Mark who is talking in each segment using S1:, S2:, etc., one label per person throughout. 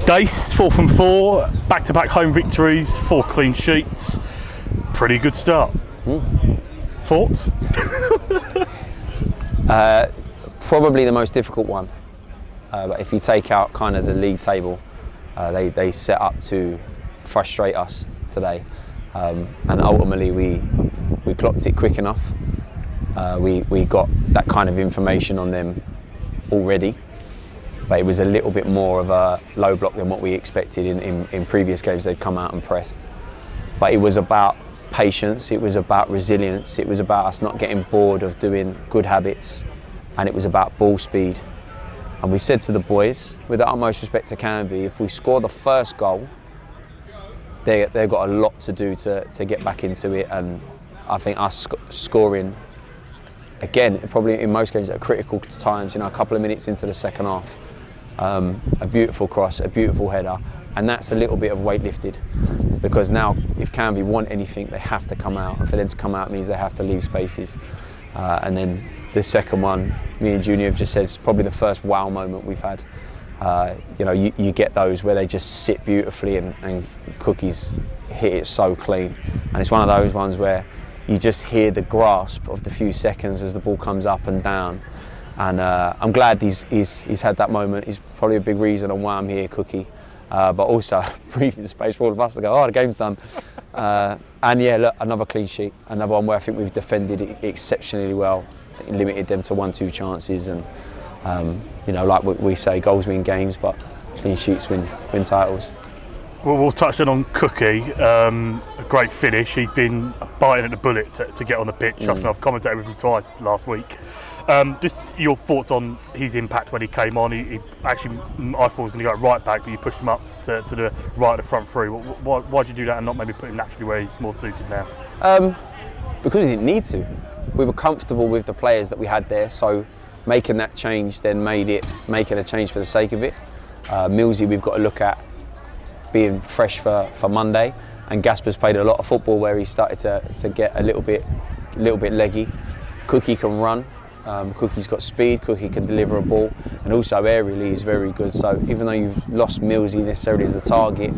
S1: Dacey, 4 from 4, back-to-back home victories, 4 clean sheets. Pretty good start. Thoughts?
S2: Probably the most difficult one. But if you take out kind of the league table, they set up to frustrate us today. And ultimately we clocked it quick enough. We got that kind of information on them already. But it was a little bit more of a low block than what we expected in previous games. They'd come out and pressed. But it was about patience, it was about resilience, it was about us not getting bored of doing good habits, and it was about ball speed. And we said to the boys, with the utmost respect to Canvey, if we score the first goal, they've got a lot to do to get back into it. And I think us scoring, again, probably in most games at critical times, a couple of minutes into the second half, a beautiful cross, a beautiful header, and that's a little bit of weight lifted, because now if Canvey want anything, they have to come out, and for them to come out means they have to leave spaces. And then the second one, me and Junior have just said, it's probably the first wow moment we've had. You get those where they just sit beautifully and Cookie's hit it so clean, and it's one of those ones where you just hear the grasp of the few seconds as the ball comes up and down. And I'm glad he's had that moment. He's probably a big reason on why I'm here, Cookie. But also breathing space for all of us to go, the game's done. And yeah, look, another clean sheet. Another one where I think we've defended it exceptionally well. Limited them to 1-2 chances. And, like we say, goals win games, but clean sheets win titles.
S1: Well, we'll touch on Cookie. A great finish. He's been biting at the bullet to get on the pitch. I've commentated with him twice last week. Just your thoughts on his impact when he came on. He actually, I thought he was going to go right back, but you pushed him up to the right of the front three. Why'd you do that and not maybe put him naturally where he's more suited now?
S2: Because we didn't need to. We were comfortable with the players that we had there, so making that change then made it making a change for the sake of it. Millsy, we've got to look at being fresh for Monday, and Gasper's played a lot of football where he started to get a little bit leggy. Cookie can run. Cookie's got speed, Cookie can deliver a ball, and also aerially he's very good. So even though you've lost Millsy necessarily as a target,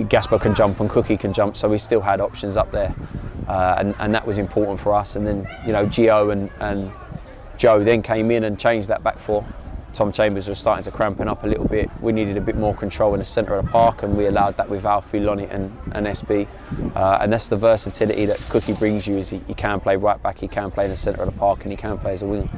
S2: Gasper can jump and Cookie can jump, so we still had options up there, and that was important for us. And then Gio and Joe then came in and changed that back four. Tom Chambers was starting to cramping up a little bit. We needed a bit more control in the centre of the park, and we allowed that with Alfie, Lonnie and SB. And that's the versatility that Cookie brings you, is he can play right back, he can play in the centre of the park, and he can play as a winger.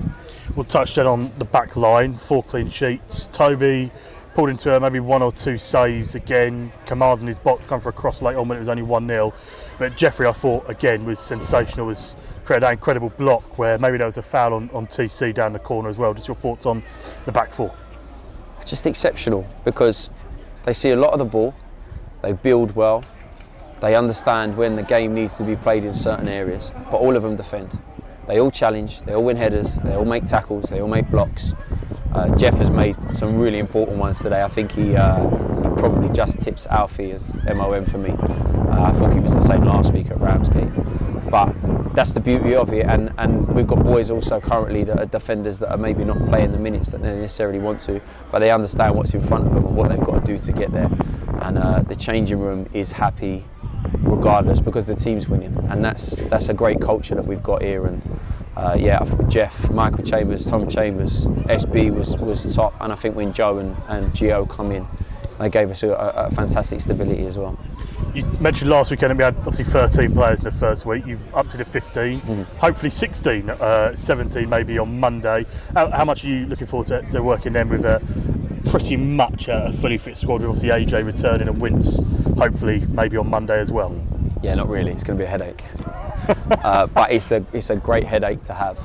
S1: We'll touch then on the back line, 4 clean sheets. Toby pulled into maybe 1 or 2 saves again, commanding his box, come for a cross late on when it was only 1-0. But Jeffrey, I thought, again, was sensational, was created that incredible block where maybe there was a foul on TC down the corner as well. Just your thoughts on the back 4?
S2: Just exceptional, because they see a lot of the ball, they build well, they understand when the game needs to be played in certain areas, but all of them defend. They all challenge, they all win headers, they all make tackles, they all make blocks. Jeff has made some really important ones today. I think he probably just tips Alfie as MOM for me. I thought he was the same last week at Ramsgate. But that's the beauty of it, and we've got boys also currently that are defenders that are maybe not playing the minutes that they necessarily want to, but they understand what's in front of them and what they've got to do to get there. And the changing room is happy regardless, because the team's winning, and that's a great culture that we've got here. And I thought Jeff, Michael Chambers, Tom Chambers, SB was top, and I think when Joe and Gio come in, they gave us a fantastic stability as well.
S1: You mentioned last weekend we had obviously 13 players in the first week. You've upped it to 15, hopefully 16, 17 maybe on Monday. How much are you looking forward to working then with pretty much a fully fit squad, with obviously AJ returning and Wince hopefully maybe on Monday as well?
S2: Yeah, not really. It's going to be a headache. But it's a great headache to have,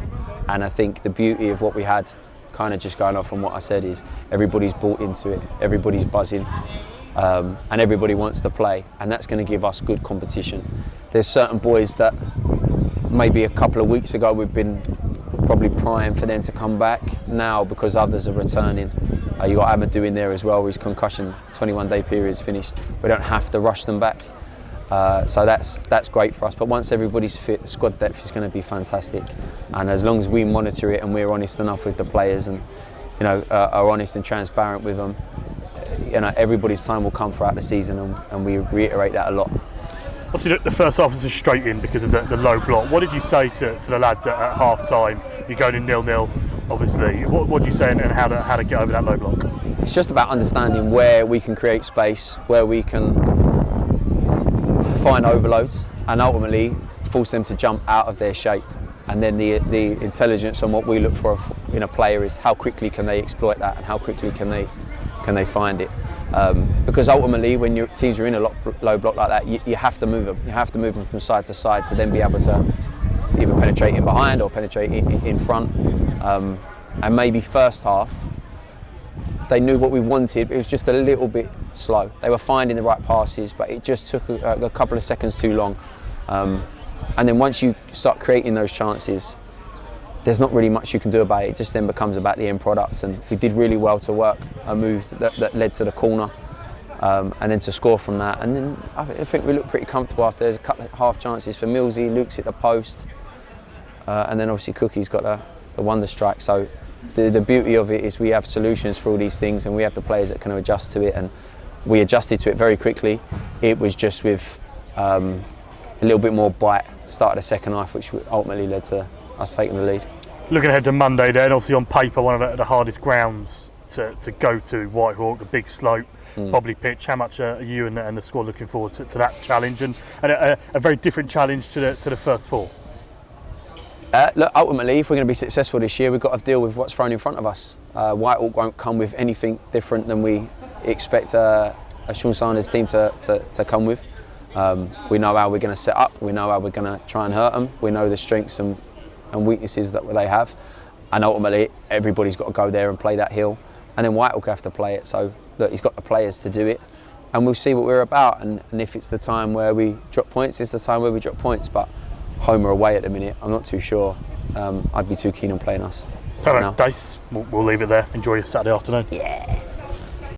S2: and I think the beauty of what we had, kind of just going off from what I said, is everybody's bought into it, everybody's buzzing, and everybody wants to play, and that's going to give us good competition. There's certain boys that maybe a couple of weeks ago we've been probably prying for them to come back. Now, because others are returning, you got Amadou in there as well, his concussion 21-day period is finished. We don't have to rush them back. So that's great for us. But once everybody's fit, the squad depth is going to be fantastic. And as long as we monitor it and we're honest enough with the players and are honest and transparent with them, everybody's time will come throughout the season, and we reiterate that a lot.
S1: Obviously, the first half was frustrating because of the low block. What did you say to the lads at half time? You're going in 0-0, obviously. What did you say and how to get over that low block?
S2: It's just about understanding where we can create space, where we can find overloads, and ultimately force them to jump out of their shape. And then the intelligence on what we look for in a player is how quickly can they exploit that, and how quickly can they find it. Because ultimately, when your teams are in a low block like that, you have to move them. You have to move them from side to side to then be able to either penetrate in behind or penetrate in front. And maybe first half, they knew what we wanted, but it was just a little bit slow. They were finding the right passes, but it just took a couple of seconds too long. And then once you start creating those chances, there's not really much you can do about it. It just then becomes about the end product. And we did really well to work a move that led to the corner, and then to score from that. And then I think we looked pretty comfortable after. There's a couple of half chances for Millsy, Luke's hit the post, and then obviously Cookie's got the wonder strike. So the beauty of it is we have solutions for all these things, and we have the players that can adjust to it, and we adjusted to it very quickly. It was just with a little bit more bite start of the second half, which ultimately led to us taking the lead.
S1: Looking ahead to Monday then, obviously on paper one of the hardest grounds to go to, Whitehawk, a big slope, bobbly pitch. How much are you and the squad looking forward to that challenge, and a very different challenge to the first four?
S2: Look, ultimately, if we're going to be successful this year, we've got to deal with what's thrown in front of us. Whitehawk won't come with anything different than we expect a Sean Sanders team to come with. We know how we're going to set up, we know how we're going to try and hurt them, we know the strengths and weaknesses that they have, and ultimately everybody's got to go there and play that hill, and then Whitehawk have to play it. So look, he's got the players to do it, and we'll see what we're about, and if it's the time where we drop points, it's the time where we drop points. But home or away at the minute, I'm not too sure. I'd be too keen on playing us.
S1: Perfect, Dace, we'll leave it there. Enjoy your Saturday afternoon.
S2: Yeah.